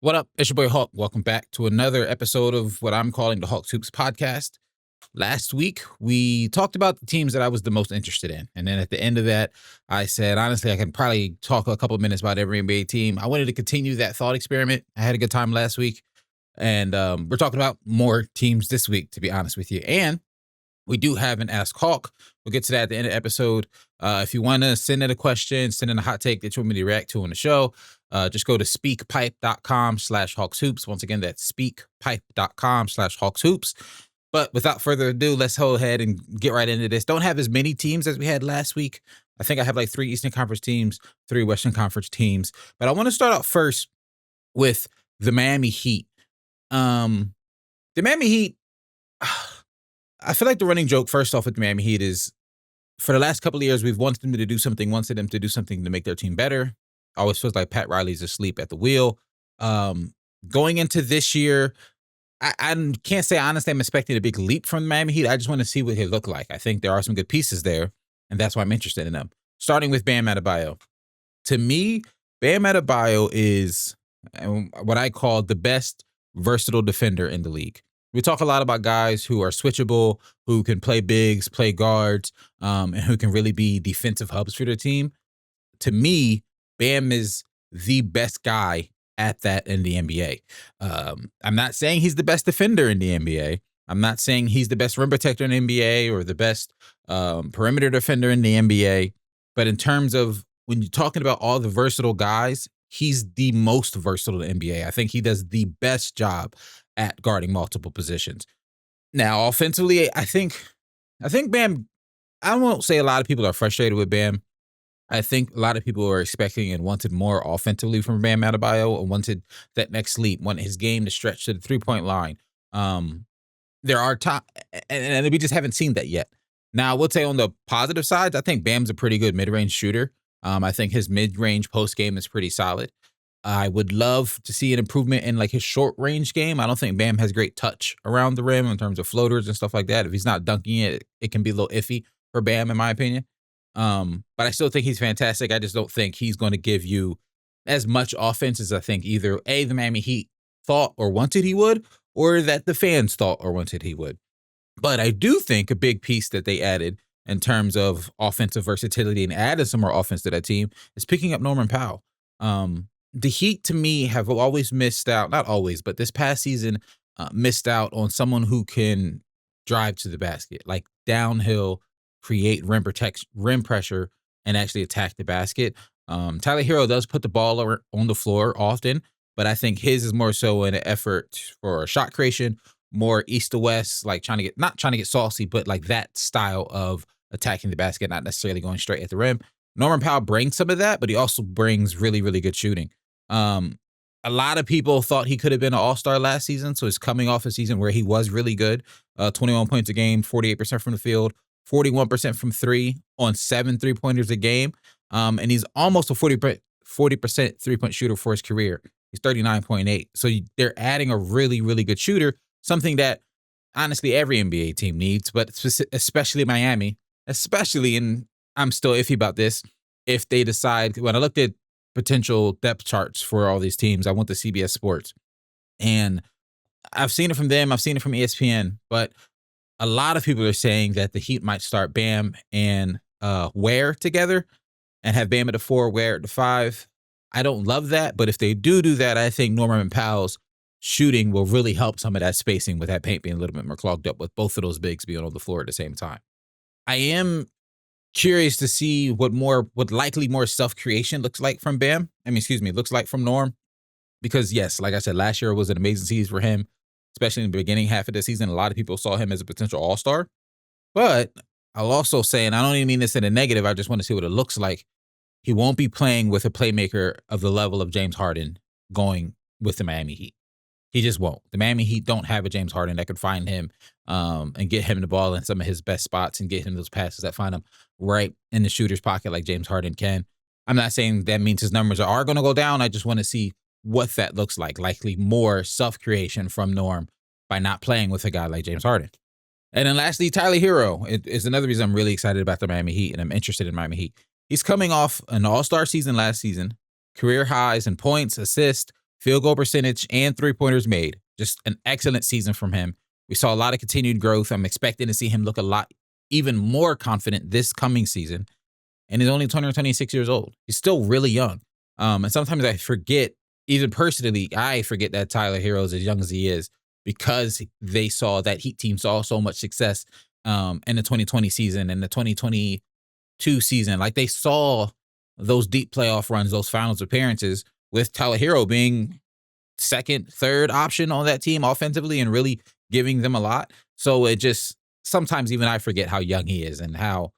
What up? It's your boy Hawk. Welcome back to another episode of what I'm calling the Hawks Hoops podcast. Last week, we talked about the teams that I was the most interested in. And then at the end of that, I said, honestly, I can probably talk a couple of minutes about every NBA team. I wanted to continue that thought experiment. I had a good time last week. And we're talking about more teams this week, to be honest with you. And we do have an Ask Hawk. We'll get to that at the end of the episode. If you want to send in a question, send in a hot take that you want me to react to on the show, just go to speakpipe.com/hawkshoops. Once again, that's speakpipe.com/hawkshoops. But without further ado, let's go ahead and get right into this. Don't have as many teams as we had last week. I think I have like 3 Eastern Conference teams, 3 Western Conference teams. But I want to start out first with the Miami Heat. The Miami Heat, I feel like the running joke first off with the Miami Heat is for the last couple of years, we've wanted them to do something to make their team better. Always feels like Pat Riley's asleep at the wheel. Going into this year, I can't say honestly I'm expecting a big leap from the Miami Heat. I just want to see what they look like. I think there are some good pieces there, and that's why I'm interested in them. Starting with Bam Adebayo. To me, Bam Adebayo is what I call the best versatile defender in the league. We talk a lot about guys who are switchable, who can play bigs, play guards, and who can really be defensive hubs for their team. To me, Bam is the best guy at that in the NBA. I'm not saying he's the best defender in the NBA. I'm not saying he's the best rim protector in the NBA or the best perimeter defender in the NBA. But in terms of when you're talking about all the versatile guys, he's the most versatile in the NBA. I think he does the best job at guarding multiple positions. Now, offensively, I think Bam, I won't say a lot of people are frustrated with Bam. I think a lot of people are expecting and wanted more offensively from Bam Adebayo and wanted that next leap, wanted his game to stretch to the three-point line. There are and we just haven't seen that yet. Now, I would say on the positive sides, I think Bam's a pretty good mid-range shooter. I think his mid-range post-game is pretty solid. I would love to see an improvement in like his short-range game. I don't think Bam has great touch around the rim in terms of floaters and stuff like that. If he's not dunking it, it can be a little iffy for Bam, in my opinion. But I still think he's fantastic. I just don't think he's going to give you as much offense as I think either the Miami Heat thought or wanted he would, or that the fans thought or wanted he would. But I do think a big piece that they added in terms of offensive versatility and added some more offense to that team is picking up Norman Powell. The Heat, to me, have always missed out, not always, but this past season, missed out on someone who can drive to the basket, like downhill, create rim pressure, and actually attack the basket. Tyler Hero does put the ball on the floor often, but I think his is more so an effort for shot creation, more east to west, like not trying to get saucy, but like that style of attacking the basket, not necessarily going straight at the rim. Norman Powell brings some of that, but he also brings really, really good shooting. A lot of people thought he could have been an all-star last season, so he's coming off a season where he was really good. 21 points a game, 48% from the field, 41% from three on 7 3-pointers a game. And he's almost a 40% three-point shooter for his career. He's 39.8. So they're adding a really, really good shooter, something that honestly every NBA team needs, but especially Miami, and I'm still iffy about this, if they decide, when I looked at potential depth charts for all these teams, I went to CBS Sports, and I've seen it from them, I've seen it from ESPN, but a lot of people are saying that the Heat might start Bam and Ware together and have Bam at the 4, Ware at the 5. I don't love that, but if they do that, I think Norman Powell's shooting will really help some of that spacing with that paint being a little bit more clogged up with both of those bigs being on the floor at the same time. I am curious to see what likely more self-creation looks like from Bam. Looks like from Norm. Because yes, like I said, last year was an amazing season for him, especially in the beginning half of the season. A lot of people saw him as a potential all-star. But I'll also say, and I don't even mean this in a negative, I just want to see what it looks like. He won't be playing with a playmaker of the level of James Harden going with the Miami Heat. He just won't. The Miami Heat don't have a James Harden that could find him and get him the ball in some of his best spots and get him those passes that find him right in the shooter's pocket like James Harden can. I'm not saying that means his numbers are going to go down. I just want to see what that looks like. Likely more self-creation from Norm by not playing with a guy like James Harden. And then lastly, Tyler Hero is another reason I'm really excited about the Miami Heat and I'm interested in Miami Heat. He's coming off an all-star season last season, career highs in points, assists, field goal percentage, and three-pointers made. Just an excellent season from him. We saw a lot of continued growth. I'm expecting to see him look a lot even more confident this coming season. And he's only 20 or 26 years old. He's still really young. And sometimes I forget, even personally, I forget that Tyler Hero is as young as he is because they saw that Heat team saw so much success in the 2020 season and the 2022 season. Like they saw those deep playoff runs, those finals appearances with Tyler Hero being second, third option on that team offensively and really giving them a lot. So it just, sometimes even I forget how young he is and how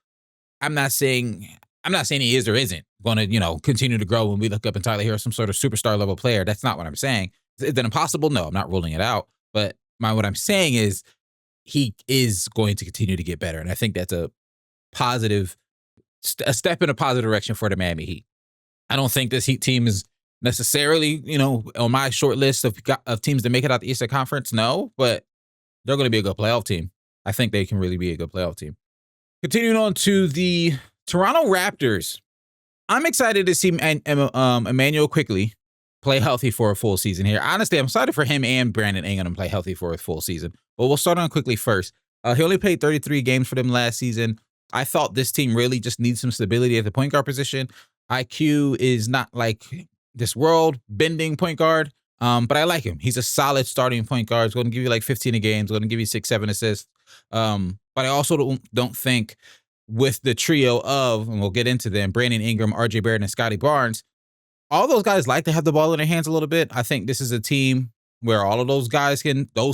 I'm not saying he is or isn't going to, continue to grow when we look up in Tyler Hero, some sort of superstar level player. That's not what I'm saying. Is it impossible? No, I'm not ruling it out. But what I'm saying is he is going to continue to get better. And I think that's a step in a positive direction for the Miami Heat. I don't think this Heat team is necessarily, on my short list of teams to make it out the Eastern Conference. No, but they're going to be a good playoff team. I think they can really be a good playoff team. Continuing on to the Toronto Raptors, I'm excited to see Emmanuel Quickly play healthy for a full season here. Honestly, I'm excited for him and Brandon Ingram to play healthy for a full season. But we'll start on Quickly first. He only played 33 games for them last season. I thought this team really just needs some stability at the point guard position. IQ is not like this world-bending point guard, but I like him. He's a solid starting point guard. He's going to give you like 15 a game. He's going to give you 6-7 assists. But I also don't think with the trio of, and we'll get into them, Brandon Ingram, RJ Barrett, and Scotty Barnes, all those guys like to have the ball in their hands a little bit. I think this is a team where all of those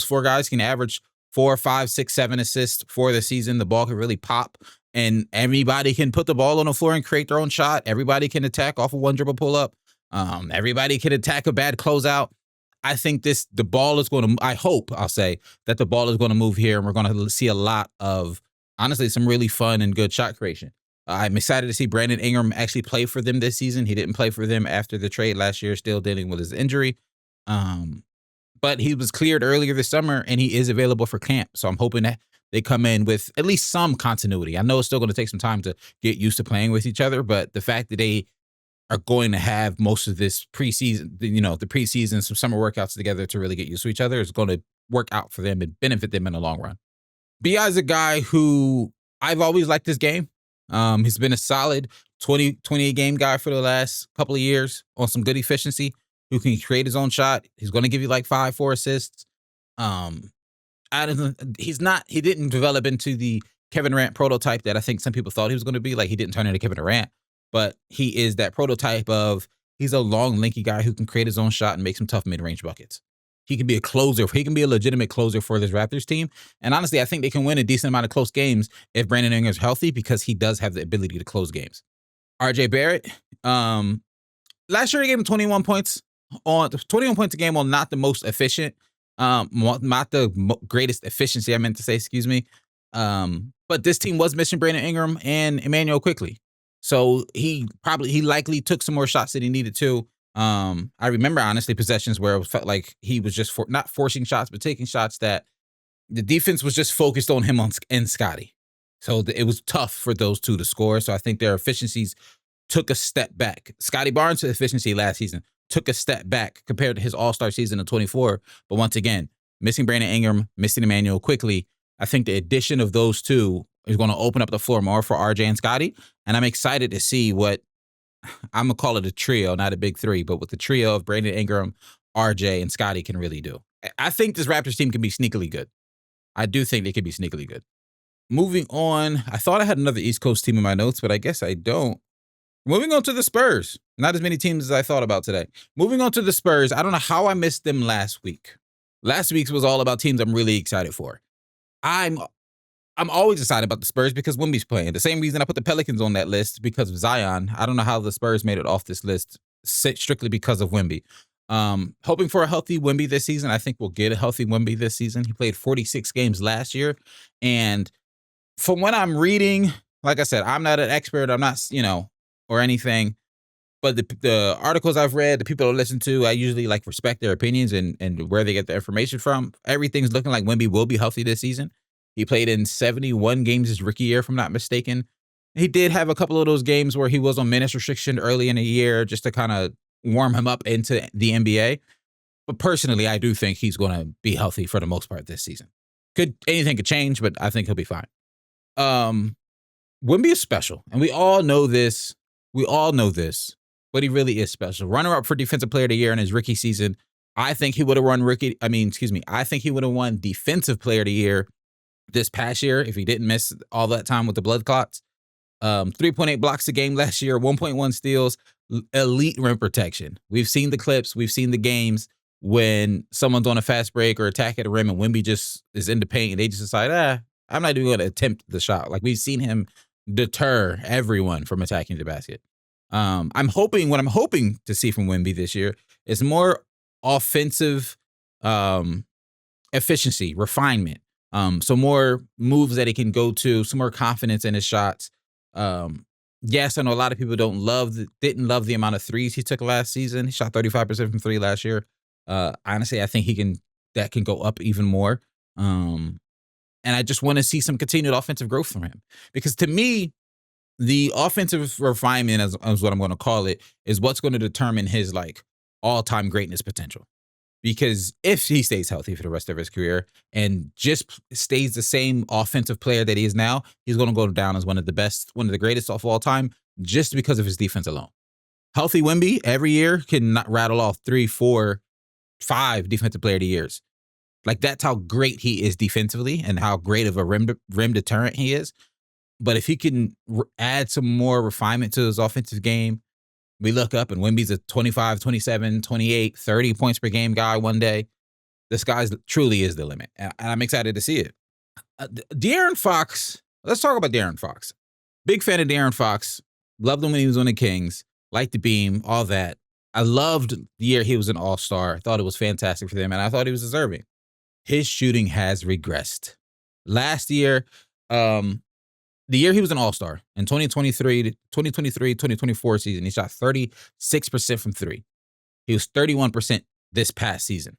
four guys can average 4, 5, 6, 7 assists for the season. The ball can really pop, and everybody can put the ball on the floor and create their own shot. Everybody can attack off of one dribble pull up. Everybody can attack a bad closeout. I think the ball is going to, I'll say that the ball is going to move here and we're going to see a lot of, honestly, some really fun and good shot creation. I'm excited to see Brandon Ingram actually play for them this season. He didn't play for them after the trade last year, still dealing with his injury. But he was cleared earlier this summer and he is available for camp. So I'm hoping that they come in with at least some continuity. I know it's still going to take some time to get used to playing with each other, but the fact that they are going to have most of this preseason, the preseason, some summer workouts together to really get used to each other is going to work out for them and benefit them in the long run. B.I. is a guy who I've always liked his game. He's been a solid 20 a game guy for the last couple of years on some good efficiency, who can create his own shot. He's going to give you like 5-4 assists. He didn't develop into the Kevin Durant prototype that I think some people thought he was going to be. Like, he didn't turn into Kevin Durant, but he is that prototype of, he's a long, lanky guy who can create his own shot and make some tough mid-range buckets. He can be a closer. He can be a legitimate closer for this Raptors team. And honestly, I think they can win a decent amount of close games if Brandon Ingram's healthy, because he does have the ability to close games. RJ Barrett, last year he gave him 21 points a game on not the most efficient, not the greatest efficiency, I meant to say, excuse me. But this team was missing Brandon Ingram and Emmanuel Quickly. So he likely took some more shots than he needed to. I remember, honestly, possessions where it felt like he was just not forcing shots, but taking shots that the defense was just focused on him and Scotty. So it was tough for those two to score. So I think their efficiencies took a step back. Scotty Barnes' efficiency last season took a step back compared to his all-star season of 24. But once again, missing Brandon Ingram, missing Emmanuel Quickly, I think the addition of those two is going to open up the floor more for RJ and Scotty. And I'm excited to see what, I'm going to call it a trio, not a big three, but with the trio of Brandon Ingram, RJ, and Scotty can really do. I think this Raptors team can be sneakily good. I do think they could be sneakily good. Moving on, I thought I had another East Coast team in my notes, but I guess I don't. Moving on to the Spurs. Not as many teams as I thought about today. Moving on to the Spurs. I don't know how I missed them last week. Last week's was all about teams I'm really excited for. I'm always excited about the Spurs because Wemby's playing. The same reason I put the Pelicans on that list, because of Zion. I don't know how the Spurs made it off this list strictly because of Wemby. Hoping for a healthy Wemby this season. I think we'll get a healthy Wemby this season. He played 46 games last year. And from what I'm reading, like I said, I'm not an expert. I'm not, or anything. But the articles I've read, the people I listen to, I usually respect their opinions and where they get the information from. Everything's looking like Wemby will be healthy this season. He played in 71 games his rookie year, if I'm not mistaken. He did have a couple of those games where he was on minutes restriction early in the year just to kind of warm him up into the NBA. But personally, I do think he's going to be healthy for the most part this season. Anything could change, but I think he'll be fine. Wemby is special, and we all know this. But he really is special. Runner-up for Defensive Player of the Year in his rookie season. I think he would have I think he would have won Defensive Player of the Year this past year if he didn't miss all that time with the blood clots. 3.8 blocks a game last year, 1.1 steals, elite rim protection. We've seen the clips, we've seen the games when someone's on a fast break or attack at the rim and Wemby just is in the paint and they just decide, I'm not even going to attempt the shot. Like, we've seen him deter everyone from attacking the basket. What I'm hoping to see from Wemby this year is more offensive efficiency, refinement. Some more moves that he can go to, some more confidence in his shots. Yes, I know a lot of people didn't love the amount of threes he took last season. He shot 35% from three last year. Honestly, I think that can go up even more. And I just want to see some continued offensive growth from him, because to me, the offensive refinement, as what I'm going to call it, is what's going to determine his all-time greatness potential. Because if he stays healthy for the rest of his career and just stays the same offensive player that he is now, he's going to go down as one of the greatest of all time, just because of his defense alone. Healthy Wemby every year can rattle off 3, 4, 5 Defensive Player of the Years. Like, that's how great he is defensively and how great of a rim deterrent he is. But if he can add some more refinement to his offensive game, we look up and Wemby's a 25, 27, 28, 30 points per game guy one day. This guy truly is the limit. And I'm excited to see it. De'Aaron Fox, let's talk about De'Aaron Fox. Big fan of De'Aaron Fox. Loved him when he was on the Kings. Liked the beam, all that. I loved the year he was an all-star. I thought it was fantastic for them, and I thought he was deserving. His shooting has regressed. Last year, the year he was an all-star, in 2023-2024 season, he shot 36% from three. He was 31% this past season.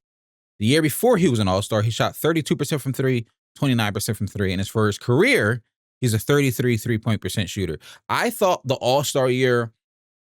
The year before he was an all-star, he shot 32% from three, 29% from three. And for his career, he's a 33 3-point percent shooter. I thought the all-star year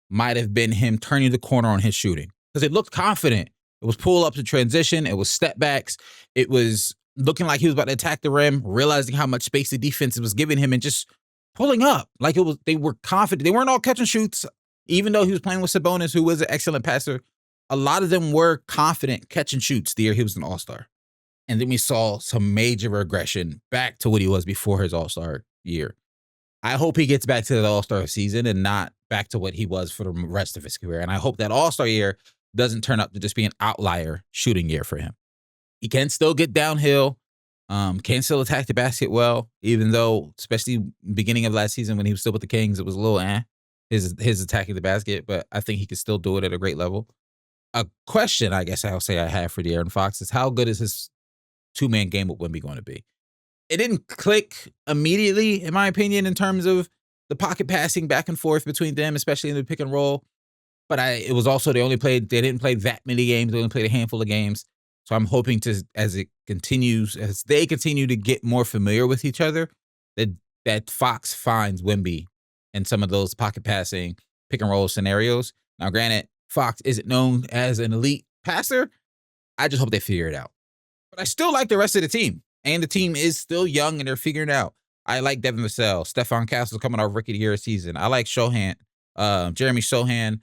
might have been him turning the corner on his shooting, because it looked confident. It was pull-ups to transition. It was step-backs. It was looking like he was about to attack the rim, realizing how much space the defense was giving him and just pulling up. Like, they were confident. They weren't all catch and shoots, even though he was playing with Sabonis, who was an excellent passer. A lot of them were confident catch and shoots the year he was an all-star. And then we saw some major regression back to what he was before his all-star year. I hope he gets back to the all-star season and not back to what he was for the rest of his career. And I hope that all-star year doesn't turn up to just be an outlier shooting year for him. He can still get downhill, can still attack the basket well, even though, especially beginning of last season when he was still with the Kings, it was a little his attacking the basket, but I think he can still do it at a great level. A question I guess I'll say I have for De'Aaron Fox is, how good is his two-man game with Wemby going to be? It didn't click immediately, in my opinion, in terms of the pocket passing back and forth between them, especially in the pick and roll. But it was also they didn't play that many games. They only played a handful of games. So I'm hoping as they continue to get more familiar with each other, that Fox finds Wemby in some of those pocket passing, pick and roll scenarios. Now, granted, Fox isn't known as an elite passer. I just hope they figure it out. But I still like the rest of the team. And the team is still young and they're figuring it out. I like Devin Vassell, Stephon Castle coming off rookie of the year season. I like Jeremy Sohan,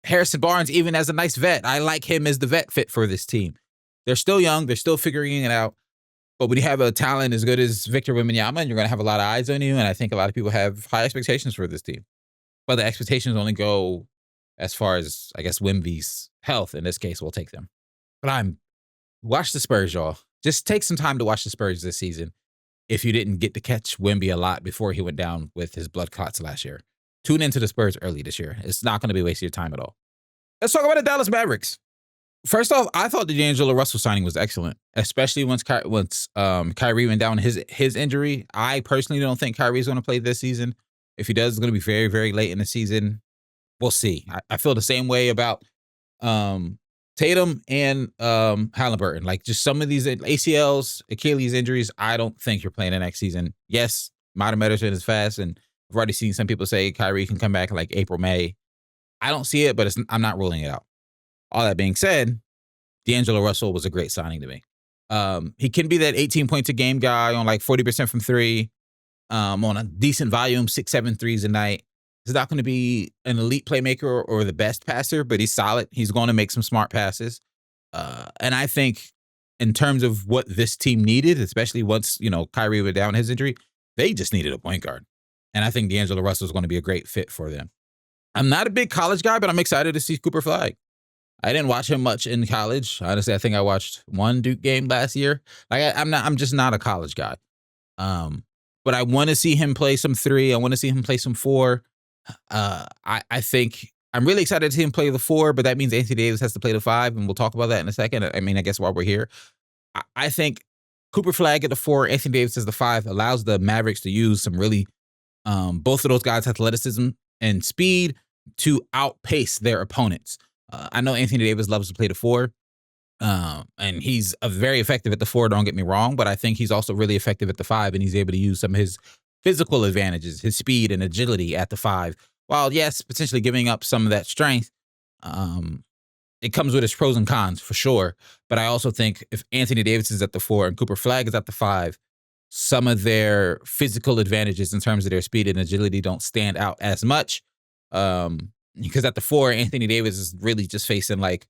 Harrison Barnes, even as a nice vet. I like him as the vet fit for this team. They're still young. They're still figuring it out. But when you have a talent as good as Victor Wembanyama, you're going to have a lot of eyes on you. And I think a lot of people have high expectations for this team. But the expectations only go as far as, I guess, Wemby's health. In this case, will take them. But watch the Spurs, y'all. Just take some time to watch the Spurs this season if you didn't get to catch Wemby a lot before he went down with his blood clots last year. Tune into the Spurs early this year. It's not going to be wasting your time at all. Let's talk about the Dallas Mavericks. First off, I thought the D'Angelo Russell signing was excellent, especially once Kyrie went down his injury. I personally don't think Kyrie's going to play this season. If he does, it's going to be very, very late in the season. We'll see. I feel the same way about Tatum and Halliburton. Like, just some of these ACLs, Achilles injuries, I don't think you're playing the next season. Yes, modern medicine is fast, and I've already seen some people say Kyrie can come back in like April, May. I don't see it, but I'm not ruling it out. All that being said, D'Angelo Russell was a great signing to me. He can be that 18 points a game guy on like 40% from three, on a decent volume, 6-7 threes a night. He's not going to be an elite playmaker or the best passer, but he's solid. He's going to make some smart passes. And I think in terms of what this team needed, especially once, Kyrie went down his injury, they just needed a point guard. And I think D'Angelo Russell is going to be a great fit for them. I'm not a big college guy, but I'm excited to see Cooper Flag. I didn't watch him much in college. Honestly, I think I watched one Duke game last year. I'm just not a college guy. But I want to see him play some three. I want to see him play some four. I think I'm really excited to see him play the four, but that means Anthony Davis has to play the five, and we'll talk about that in a second. I mean, I guess while we're here, I think Cooper Flag at the four, Anthony Davis as the five allows the Mavericks to use some really, both of those guys' athleticism and speed to outpace their opponents. I know Anthony Davis loves to play the four, and he's very effective at the four, don't get me wrong, but I think he's also really effective at the five, and he's able to use some of his physical advantages, his speed and agility at the five, while, yes, potentially giving up some of that strength. It comes with its pros and cons, for sure, but I also think if Anthony Davis is at the four and Cooper Flag is at the five, some of their physical advantages in terms of their speed and agility don't stand out as much. Because at the four, Anthony Davis is really just facing like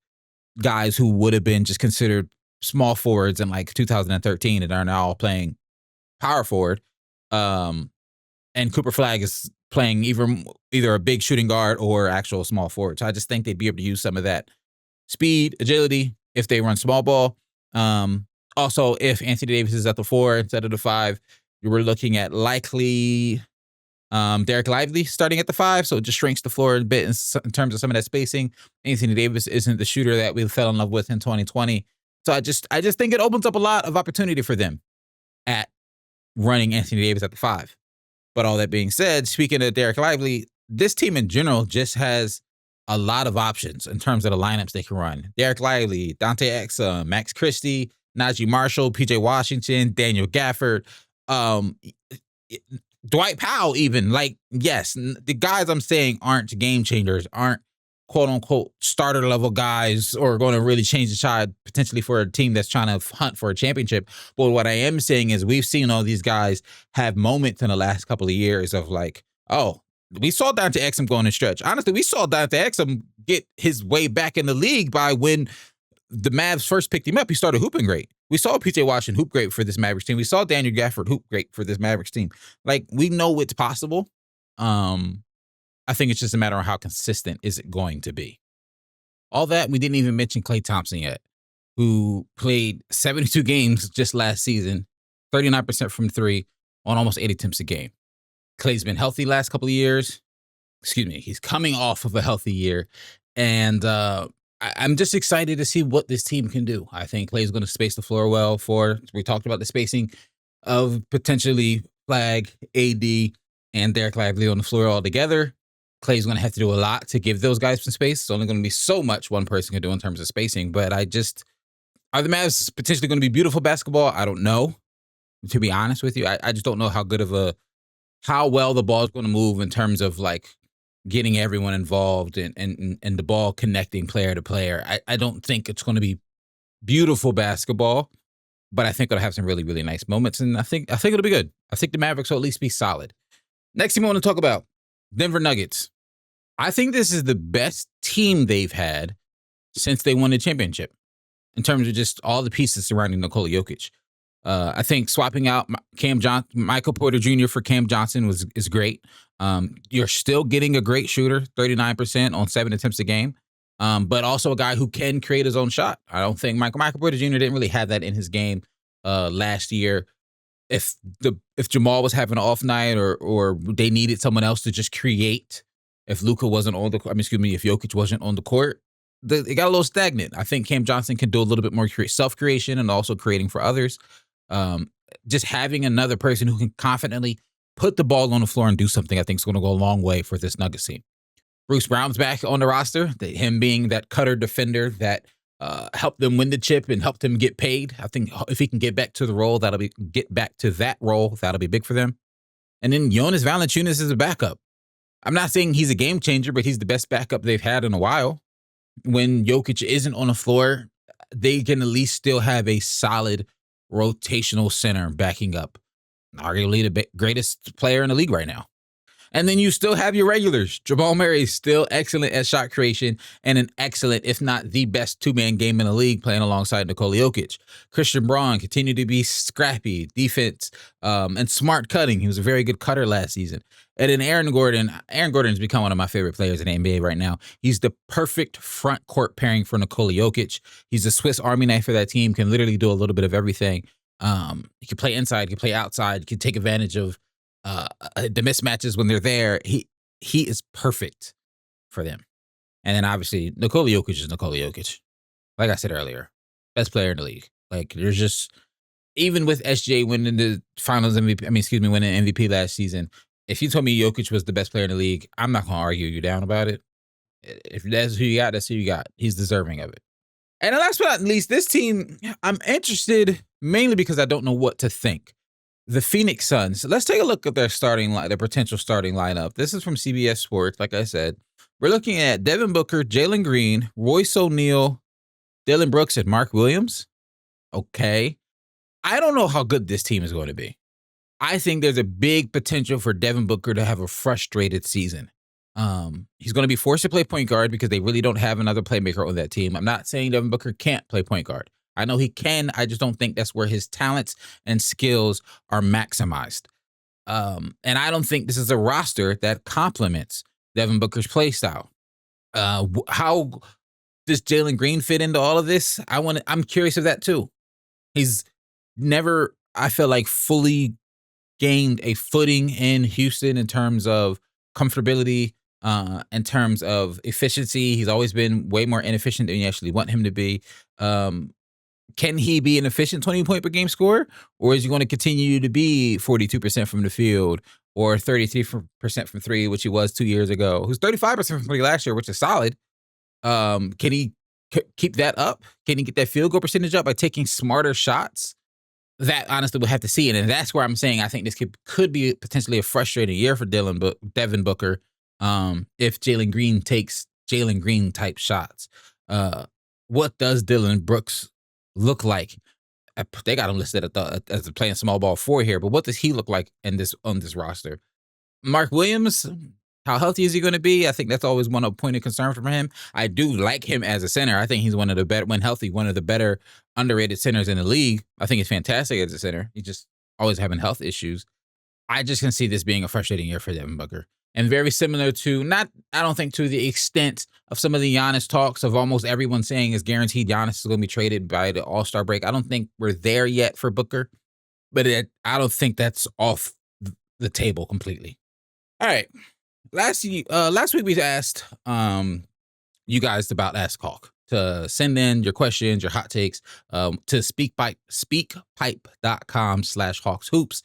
guys who would have been just considered small forwards in like 2013 and are now playing power forward. And Cooper Flag is playing either a big shooting guard or actual small forward. So I just think they'd be able to use some of that speed, agility if they run small ball. Also, if Anthony Davis is at the four instead of the five, you were looking at likely Derek Lively starting at the five, so it just shrinks the floor a bit in terms of some of that spacing. Anthony Davis isn't the shooter that we fell in love with in 2020. So I just think it opens up a lot of opportunity for them at running Anthony Davis at the five. But all that being said, speaking of Derek Lively, this team in general just has a lot of options in terms of the lineups they can run. Derek Lively, Dante Exum, Max Christie, Najee Marshall, PJ Washington, Daniel Gafford, Dwight Powell even. Like, yes, the guys I'm saying aren't game changers, aren't quote-unquote starter level guys or going to really change the tide potentially for a team that's trying to hunt for a championship. But what I am saying is we've seen all these guys have moments in the last couple of years of like, oh, we saw Dante Exum go on a stretch. Honestly, we saw Dante Exum get his way back in the league by when the Mavs first picked him up. He started hooping great. We saw PJ Washington hoop great for this Mavericks team. We saw Daniel Gafford hoop great for this Mavericks team. Like, we know it's possible. I think it's just a matter of how consistent is it going to be. All that, we didn't even mention Klay Thompson yet, who played 72 games just last season, 39% from three on almost 80 attempts a game. Klay's been healthy last couple of years. He's coming off of a healthy year. And I'm just excited to see what this team can do. I think Klay's going to space the floor well we talked about the spacing of potentially Flag, AD, and Derek Lively on the floor all together. Klay's going to have to do a lot to give those guys some space. It's only going to be so much one person can do in terms of spacing. But are the Mavs potentially going to be beautiful basketball? I don't know, to be honest with you. I just don't know how well the ball is going to move in terms of like getting everyone involved and the ball connecting player to player. I don't think it's going to be beautiful basketball, but I think it'll have some really, really nice moments. And I think it'll be good. I think the Mavericks will at least be solid. Next team I want to talk about, Denver Nuggets. I think this is the best team they've had since they won the championship in terms of just all the pieces surrounding Nikola Jokic. I think swapping out Michael Porter Jr. for Cam Johnson is great. You're still getting a great shooter, 39% on 7 attempts a game, but also a guy who can create his own shot. I don't think Michael Porter Jr. didn't really have that in his game last year. If Jamal was having an off night or they needed someone else to just create, if Luka wasn't on if Jokic wasn't on the court, it got a little stagnant. I think Cam Johnson can do a little bit more self-creation and also creating for others. Just having another person who can confidently put the ball on the floor and do something, I think is going to go a long way for this Nuggets team. Bruce Brown's back on the roster. Him being that cutter defender that helped them win the chip and helped him get paid. I think if he can get back to that role, that'll be big for them. And then Jonas Valanciunas is a backup. I'm not saying he's a game changer, but he's the best backup they've had in a while. When Jokic isn't on the floor, they can at least still have a solid rotational center backing up arguably the greatest player in the league right now. And then you still have your regulars. Jamal Murray is still excellent at shot creation and an excellent, if not the best two-man game in the league playing alongside Nikola Jokic. Christian Braun continued to be scrappy defense and smart cutting. He was a very good cutter last season. And then Aaron Gordon's become one of my favorite players in the NBA right now. He's the perfect front court pairing for Nikola Jokic. He's a Swiss Army knife for that team, can literally do a little bit of everything. He can play inside, he can play outside, he can take advantage of the mismatches when they're there. He is perfect for them. And then obviously Nikola Jokic is Nikola Jokic. Like I said earlier, best player in the league. Like there's just, even with SJ winning the finals MVP, winning MVP last season, if you told me Jokic was the best player in the league, I'm not going to argue you down about it. If that's who you got, that's who you got. He's deserving of it. And last but not least, this team, I'm interested mainly because I don't know what to think. The Phoenix Suns. Let's take a look at their potential starting lineup. This is from CBS Sports. Like I said, we're looking at Devin Booker, Jalen Green, Royce O'Neal, Dillon Brooks, and Mark Williams. Okay. I don't know how good this team is going to be. I think there's a big potential for Devin Booker to have a frustrated season. He's going to be forced to play point guard because they really don't have another playmaker on that team. I'm not saying Devin Booker can't play point guard. I know he can. I just don't think that's where his talents and skills are maximized. And I don't think this is a roster that complements Devin Booker's play style. How does Jalen Green fit into all of this? I'm curious of that too. He's never, I feel like, fully gained a footing in Houston in terms of comfortability, in terms of efficiency. He's always been way more inefficient than you actually want him to be. Can he be an efficient 20-point per game scorer, or is he going to continue to be 42% from the field or 33% from three, which he was 2 years ago? Who's 35% from three last year, which is solid. Can he keep that up? Can he get that field goal percentage up by taking smarter shots? That honestly we'll have to see. And that's where I'm saying I think this could be potentially a frustrating year for Devin Booker if Jalen Green takes Jalen Green type shots. What does Dillon Brooks look like? They got him listed as playing small ball 4 here, but what does he look like on this roster? Mark Williams, how healthy is he going to be? I think that's always one point of concern for him. I do like him as a center. I think he's one of the better, when healthy, one of the better underrated centers in the league. I think he's fantastic as a center. He's just always having health issues. I just can see this being a frustrating year for Devin Booker. And very similar to, I don't think to the extent of some of the Giannis talks of almost everyone saying is guaranteed Giannis is going to be traded by the All-Star break. I don't think we're there yet for Booker, but I don't think that's off the table completely. All right. Last week we asked you guys about Ask Hawk to send in your questions, your hot takes to speakpipe.com/hawkshoops.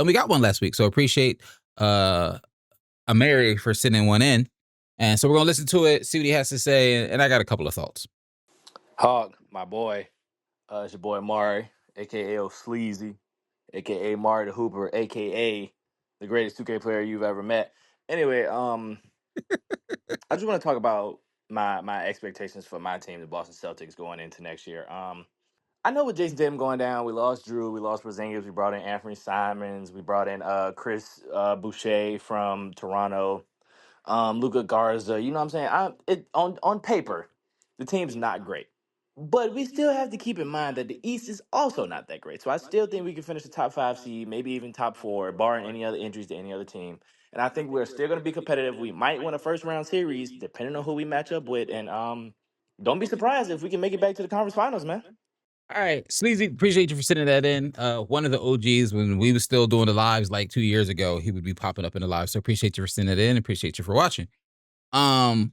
We got one last week, so appreciate Amari for sending one in. And so we're going to listen to it, see what he has to say, and I got a couple of thoughts. Hawk, my boy. It's your boy Mari, a.k.a. Sleazy, a.k.a. Mari the Hooper, a.k.a. the greatest 2K player you've ever met. Anyway, I just want to talk about my expectations for my team, the Boston Celtics, going into next year. I know with Jason Tatum going down, we lost Drew, we lost Porzingis, we brought in Anthony Simons, we brought in Chris Boucher from Toronto, Luka Garza. You know what I'm saying? On paper, the team's not great. But we still have to keep in mind that the East is also not that great. So I still think we can finish the top 5 seed, maybe even top 4, barring any other injuries to any other team. And I think we're still going to be competitive. We might win a first round series, depending on who we match up with. And don't be surprised if we can make it back to the conference finals, man. All right, Sleazy, appreciate you for sending that in. One of the OGs, when we were still doing the lives like 2 years ago, he would be popping up in the live. So appreciate you for sending it in. Appreciate you for watching. A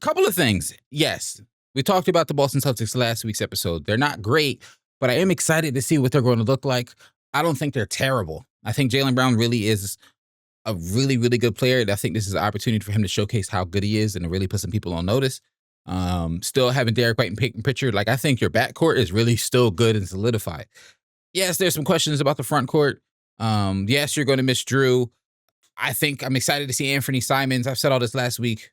couple of things. Yes, we talked about the Boston Celtics last week's episode. They're not great, but I am excited to see what they're going to look like. I don't think they're terrible. I think Jaylen Brown really is a really, really good player. And I think this is an opportunity for him to showcase how good he is and to really put some people on notice. Still having Derek White and Peyton Pritchard, like I think your backcourt is really still good and solidified. Yes, there's some questions about the front court. Yes, you're going to miss Drew. I think I'm excited to see Anthony Simons. I've said all this last week.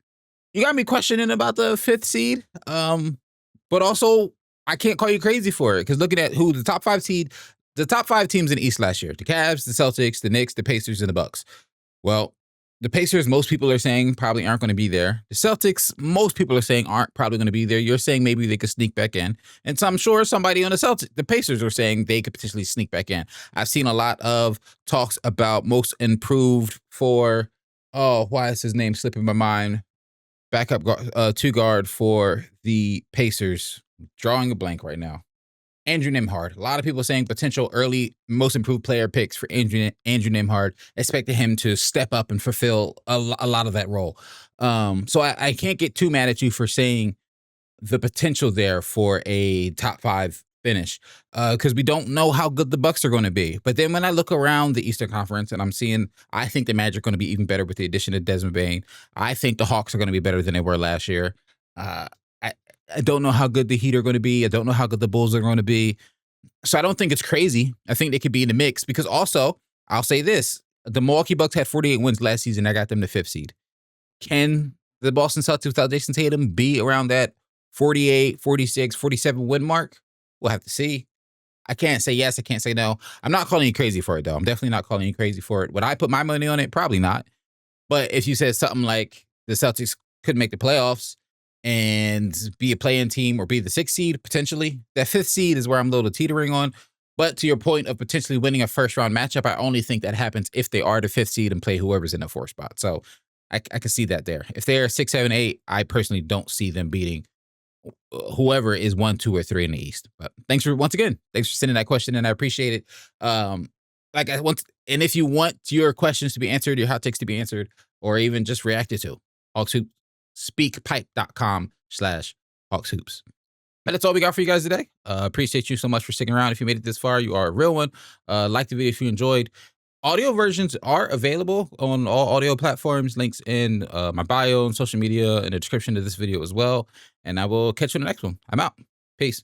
You got me questioning about the 5th seed, but also I can't call you crazy for it because looking at who the top 5 seed, the top 5 teams in the East last year: the Cavs, the Celtics, the Knicks, the Pacers, and the Bucks. Well, the Pacers, most people are saying probably aren't going to be there. The Celtics, most people are saying aren't probably going to be there. You're saying maybe they could sneak back in. And so I'm sure somebody on the Pacers are saying they could potentially sneak back in. I've seen a lot of talks about most improved for, why is his name slipping my mind? Backup two guard for the Pacers. Drawing a blank right now. Andrew Nembhard. A lot of people saying potential early most improved player picks for Andrew Nembhard, expecting him to step up and fulfill a lot of that role. So I can't get too mad at you for saying the potential there for a top 5 finish because we don't know how good the Bucks are going to be. But then when I look around the Eastern Conference and I'm seeing, I think the Magic are going to be even better with the addition of Desmond Bane. I think the Hawks are going to be better than they were last year. I don't know how good the Heat are going to be. I don't know how good the Bulls are going to be. So I don't think it's crazy. I think they could be in the mix because also, I'll say this, the Milwaukee Bucks had 48 wins last season. I got them the 5th seed. Can the Boston Celtics without Jason Tatum be around that 48, 46, 47 win mark? We'll have to see. I can't say yes. I can't say no. I'm not calling you crazy for it, though. I'm definitely not calling you crazy for it. Would I put my money on it? Probably not. But if you said something like the Celtics could make the playoffs and be a play-in team or be the 6th seed, potentially, that 5th seed is where I'm a little teetering on. But to your point of potentially winning a first-round matchup, I only think that happens if they are the 5th seed and play whoever's in the 4th spot. So I can see that there. If they're 6, 7, 8, I personally don't see them beating whoever is 1, 2, or 3 in the East. But thanks for sending that question, and I appreciate it. And if you want your questions to be answered, your hot takes to be answered, or even just reacted to, speakpipe.com/HawksHoops. And that's all we got for you guys today. Appreciate you so much for sticking around. If you made it this far, you are a real one. Like the video if you enjoyed. Audio versions are available on all audio platforms. Links in my bio and social media in the description of this video as well. And I will catch you in the next one. I'm out. Peace.